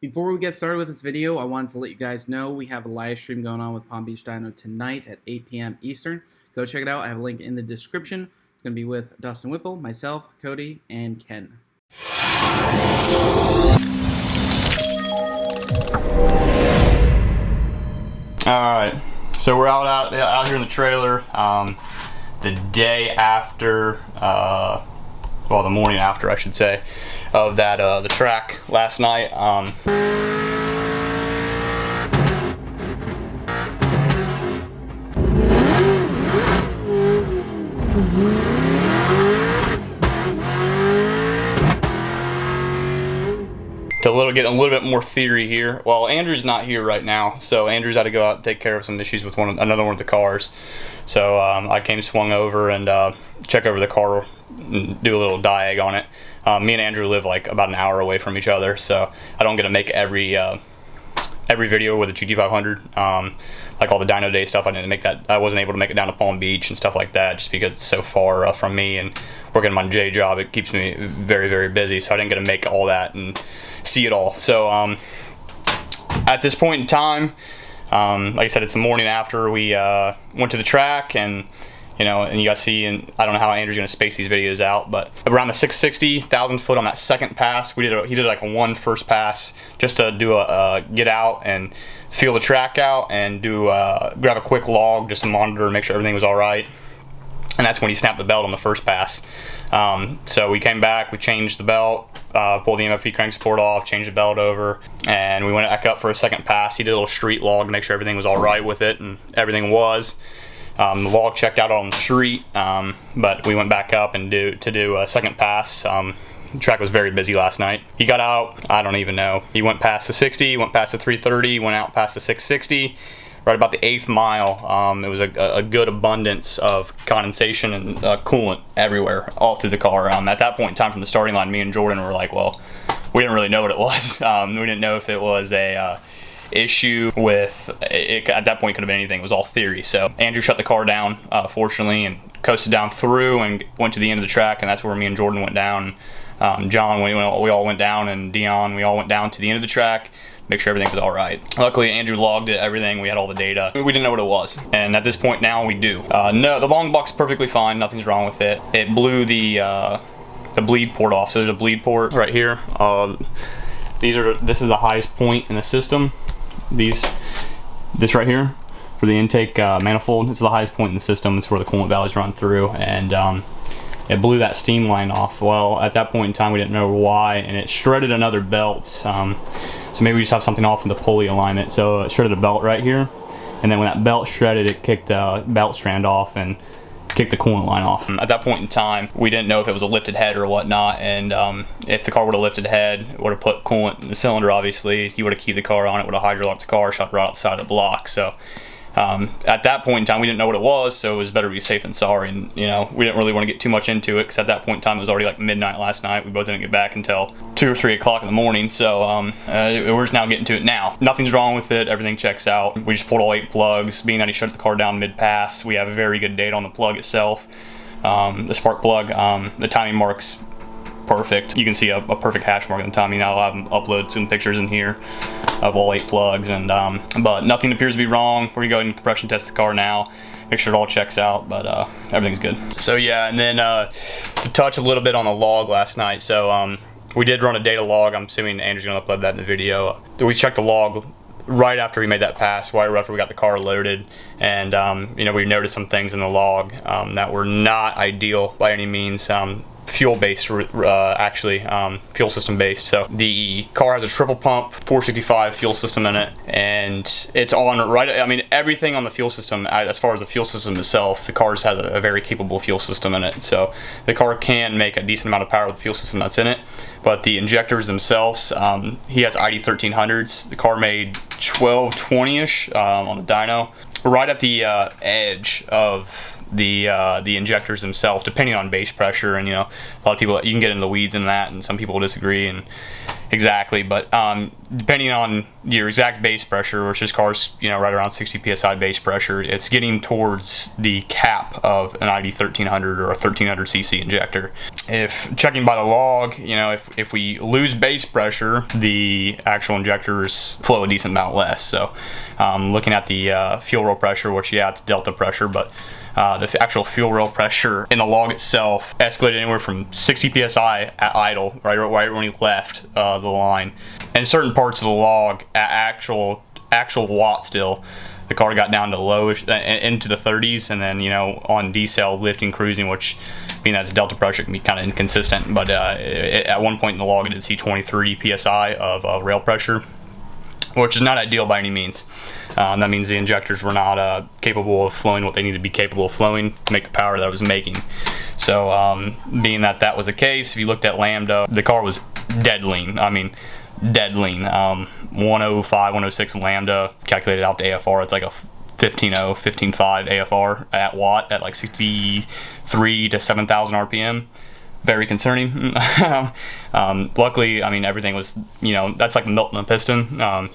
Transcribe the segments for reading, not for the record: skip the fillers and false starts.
Before we get started with this video, I wanted to let you guys know we have a live stream going on with Palm Beach Dyno tonight at 8 p.m. Eastern. Go check it out. I have a link in the description. It's going to be with Dustin Whipple, myself, Cody, and Ken. Alright, so we're out here in the trailer the day after, well, the morning after, I should say, of that the track last night. To get a little bit more theory here. Well, Andrew's not here right now, so Andrew's had to go out and take care of some issues with another one of the cars. So I swung over and check over the car and do a little diag on it. Me and Andrew live like about an hour away from each other, so I don't get to make every video with a GT500. Like all the dyno day stuff, I wasn't able to make it down to Palm Beach and stuff like that, just because it's so far from me, and working my J job, it keeps me very, very busy, so I didn't get to make all that and see it all. So at this point in time, like I said, it's the morning after we went to the track, and you guys see, and I don't know how Andrew's gonna space these videos out, but around the 660,000 foot on that second pass, he did like a first pass just to do a get out and feel the track out and grab a quick log just to monitor and make sure everything was all right. And that's when he snapped the belt on the first pass. So we came back, we changed the belt, pulled the MFP crank support off, changed the belt over, and we went back up for a second pass. He did a little street log to make sure everything was all right with it, and everything was. The log checked out on the street, but we went back up and do a second pass. The track was very busy last night. He got out, I don't even know. He went past the 60, went past the 330, went out past the 660. Right about the 8th mile, it was a good abundance of condensation and coolant everywhere, all through the car. At that point in time, from the starting line, me and Jordan were like, well, we didn't really know what it was. We didn't know if it was a issue with it. At that point, it could have been anything. It was all theory. So Andrew shut the car down, fortunately, and coasted down through and went to the end of the track, and that's where me and Jordan went down. John, we all went down, and Dion, we all went down to the end of the track, make sure everything was all right. Luckily, Andrew logged it, everything. We had all the data. We didn't know what it was, and at this point now we do. No, the long box is perfectly fine. Nothing's wrong with it. It blew the bleed port off. So there's a bleed port right here. This is the highest point in the system. This right here for the intake manifold. It's the highest point in the system. It's where the coolant valves run through, and it blew that steam line off. Well, at that point in time, we didn't know why, and it shredded another belt. So maybe we just have something off in the pulley alignment. So it shredded a belt right here, and then when that belt shredded, it kicked a belt strand off and kicked the coolant line off. At that point in time, we didn't know if it was a lifted head or whatnot, and if the car would have lifted head, would have put coolant in the cylinder, obviously, he would have keyed the car on it, would have hydrolocked the car, shot right out the side of the block. So at that point in time, we didn't know what it was, so it was better to be safe than sorry. And we didn't really want to get too much into it, because at that point in time, it was already like midnight last night. We both didn't get back until 2 or 3 o'clock in the morning. So we're just now getting to it now. Nothing's wrong with it. Everything checks out. We just pulled all 8 plugs. Being that he shut the car down mid-pass, we have a very good date on the plug itself. The spark plug, the timing marks perfect. You can see a perfect hash mark in the timing. I'll have them upload some pictures in here of all 8 plugs, and but nothing appears to be wrong. We're gonna go ahead and compression test the car now, make sure it all checks out, but everything's good. So yeah, and then to touch a little bit on the log last night. So we did run a data log. I'm assuming Andrew's gonna upload that in the video. We checked the log right after we made that pass, right after we got the car loaded, and we noticed some things in the log that were not ideal by any means. Fuel based, actually, fuel system based. So the car has a triple pump 465 fuel system in it, and it's on right. I mean, everything on the fuel system, as far as the fuel system itself, the car has a very capable fuel system in it. So the car can make a decent amount of power with the fuel system that's in it. But the injectors themselves, he has ID 1300s. The car made 1220-ish on the dyno, right at the edge of the injectors themselves, depending on base pressure. And, you know, a lot of people, you can get into the weeds in that, and some people disagree and exactly, but depending on your exact base pressure, which this car's, you know, right around 60 psi base pressure, it's getting towards the cap of an ID 1300 or a 1300 cc injector. If checking by the log, you know, if we lose base pressure, the actual injectors flow a decent amount less. So looking at the fuel rail pressure, which, yeah, it's delta pressure, but the actual fuel rail pressure in the log itself escalated anywhere from 60 psi at idle, right when he left the line. And certain parts of the log, at actual watt still, the car got down to lowish into the 30s, and then, you know, on decel, lifting, cruising, which, being that it's delta pressure, can be kind of inconsistent. But at one point in the log, it did see 23 psi of rail pressure, which is not ideal by any means. That means the injectors were not capable of flowing what they need to be capable of flowing to make the power that it was making. So being that that was the case, if you looked at lambda, the car was dead lean. I mean, dead lean. 105, 106 lambda, calculated out to AFR, it's like a 15.0, 15.5 AFR at watt at like 63 to 7,000 RPM. Very concerning. Luckily, I mean, everything was, you know, that's like melting a piston. A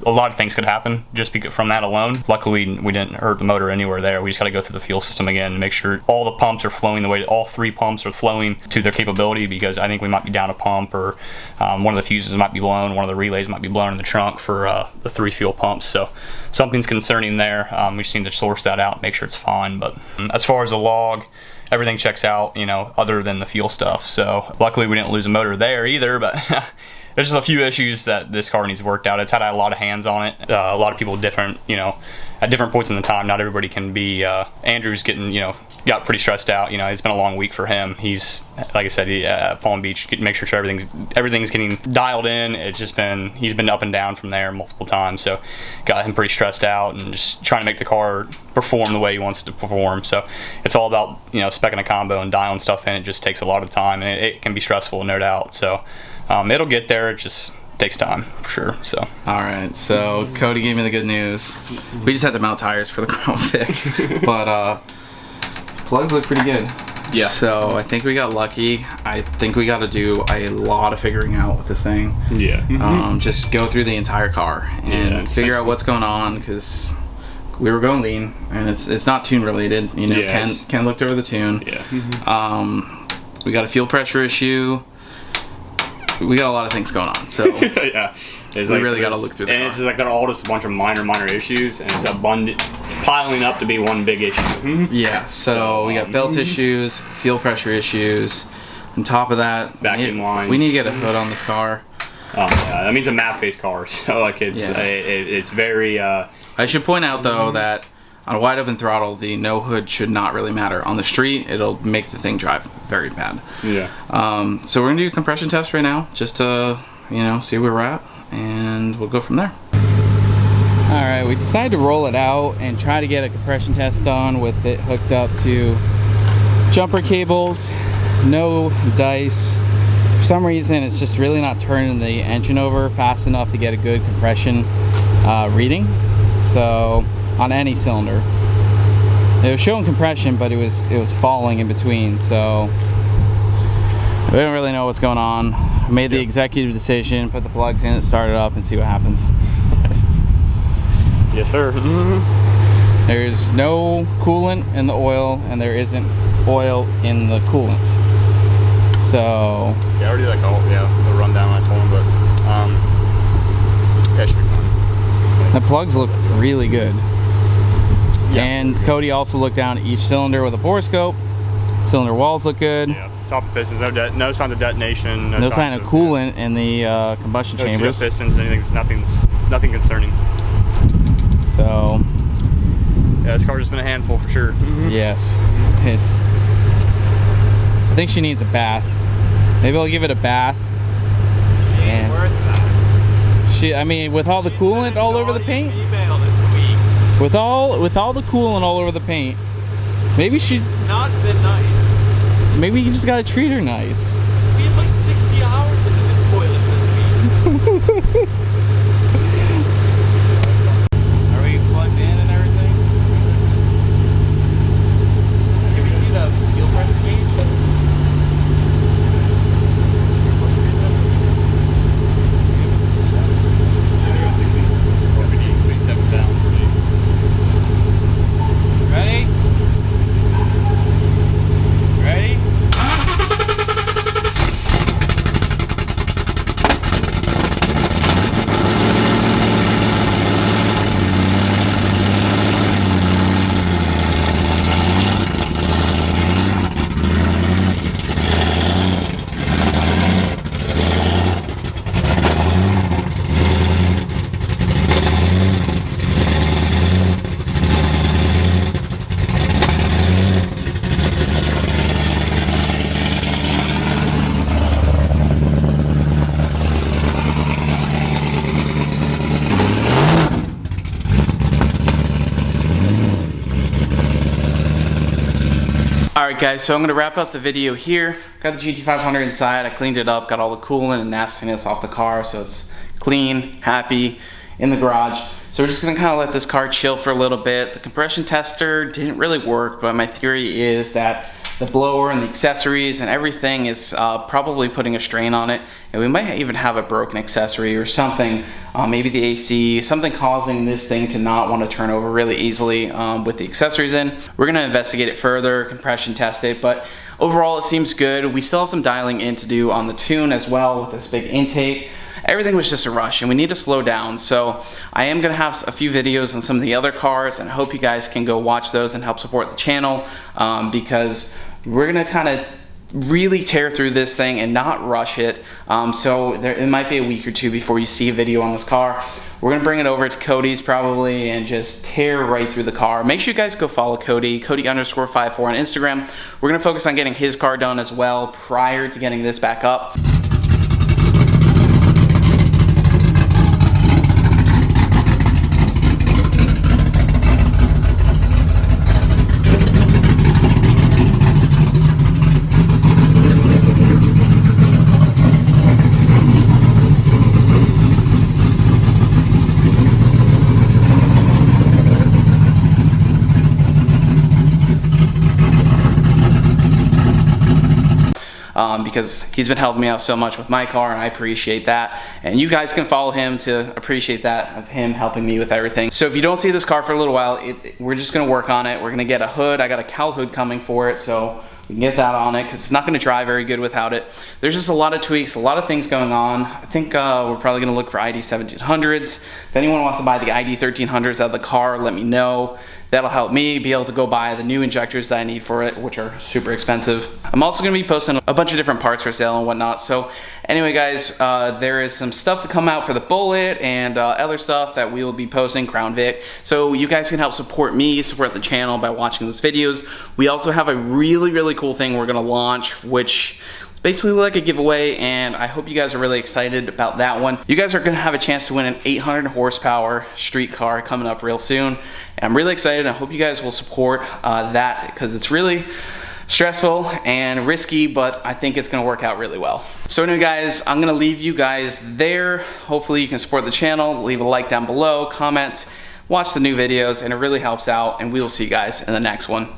lot of things could happen just from that alone. Luckily, we didn't hurt the motor anywhere there. We just got to go through the fuel system again and make sure all the pumps are flowing the way, all 3 pumps are flowing to their capability, because I think we might be down a pump, or one of the fuses might be blown, one of the relays might be blown in the trunk for the 3 fuel pumps. So something's concerning there. We just need to source that out, make sure it's fine. But as far as the log, everything checks out, you know, other than the fuel stuff. So luckily we didn't lose a motor there either, but there's just a few issues that this car needs worked out. It's had a lot of hands on it. A lot of people different, you know, at different points in the time. Not everybody can be, Andrew's getting, you know, got pretty stressed out. You know, it's been a long week for him. He's, like I said, Palm Beach, make sure everything's getting dialed in. It's just been, he's been up and down from there multiple times. So got him pretty stressed out and just trying to make the car perform the way he wants it to perform. So it's all about, you know, specking a combo and dialing stuff in. It just takes a lot of time, and it can be stressful, no doubt. So it'll get there. It just takes time for sure. So all right, so Cody gave me the good news. We just had to mount tires for the Chrome Vic, but plugs look pretty good. Yeah, so I think we got lucky. I think we got to do a lot of figuring out with this thing. Yeah. Just go through the entire car and figure out what's going on, because we were going lean, and it's not tune related. You know, Ken looked over the tune. Yeah. We got a fuel pressure issue. We got a lot of things going on, so yeah, we really got to look through the car. And it's just like they're all just a bunch of minor issues, and it's abundant. It's piling up to be one big issue. Yeah, so we got belt issues, fuel pressure issues. On top of that, vacuum lines. We need to get a hood on this car. Yeah, that means a map-based car, so like it's very. I should point out though that on a wide open throttle, the no hood should not really matter. On the street, it'll make the thing drive very bad. Yeah. So we're gonna do a compression test right now, just to, you know, see where we're at, and we'll go from there. All right, we decided to roll it out and try to get a compression test done with it hooked up to jumper cables, no dice. For some reason, it's just really not turning the engine over fast enough to get a good compression reading. So on any cylinder, it was showing compression, but it was falling in between. So we don't really know what's going on. I made the executive decision, put the plugs in, start it up, and see what happens. Yes, sir. There's no coolant in the oil, and there isn't oil in the coolant. So yeah, I already like the rundown I told him, but yeah, should be fine. The plugs look really good. Yeah. And Cody also looked down at each cylinder with a borescope. Cylinder walls look good. Yeah, top of pistons, no sign of detonation. No sign of coolant in the combustion chambers. No pistons, nothing concerning. So yeah, this car's just been a handful for sure. Yes, I think she needs a bath. Maybe I'll give it a bath. Ain't worth that. I mean, with all the coolant all over the paint. With all the coolant all over the paint, maybe she not been nice. Maybe you just gotta treat her nice. We have like 60 hours into this toilet this week. Are we plugged in and everything? Alright guys, so I'm going to wrap up the video here. Got the GT500 inside, I cleaned it up, got all the coolant and nastiness off the car, so it's clean, happy, in the garage. So we're just going to kind of let this car chill for a little bit. The compression tester didn't really work, but my theory is that the blower and the accessories and everything is probably putting a strain on it, and we might even have a broken accessory or something, maybe the AC, something causing this thing to not want to turn over really easily with the accessories in. We're going to investigate it further, compression test it, but overall it seems good. We still have some dialing in to do on the tune as well with this big intake. Everything was just a rush and we need to slow down. So I am gonna have a few videos on some of the other cars, and I hope you guys can go watch those and help support the channel because we're gonna kind of really tear through this thing and not rush it. So it might be a week or two before you see a video on this car. We're gonna bring it over to Cody's probably and just tear right through the car. Make sure you guys go follow Cody, Cody_54 on Instagram. We're gonna focus on getting his car done as well prior to getting this back up. Because he's been helping me out so much with my car, and I appreciate that. And you guys can follow him to appreciate that, of him helping me with everything. So if you don't see this car for a little while, we're just gonna work on it. We're gonna get a hood. I got a cowl hood coming for it, so we can get that on it because it's not gonna dry very good without it. There's just a lot of tweaks, a lot of things going on. I think we're probably gonna look for ID 1700s. If anyone wants to buy the ID 1300s out of the car, let me know. That'll help me be able to go buy the new injectors that I need for it, which are super expensive. I'm also gonna be posting a bunch of different parts for sale and whatnot. So anyway guys, there is some stuff to come out for the Bullet and other stuff that we will be posting, Crown Vic. So you guys can help support me, support the channel by watching those videos. We also have a really cool thing we're gonna launch, which basically like a giveaway, and I hope you guys are really excited about that one. You guys are gonna have a chance to win an 800 horsepower street car coming up real soon. And I'm really excited. I hope you guys will support that because it's really stressful and risky, but I think it's gonna work out really well. So anyway guys, I'm gonna leave you guys there. Hopefully you can support the channel, leave a like down below, comment, watch the new videos, and it really helps out, and we will see you guys in the next one.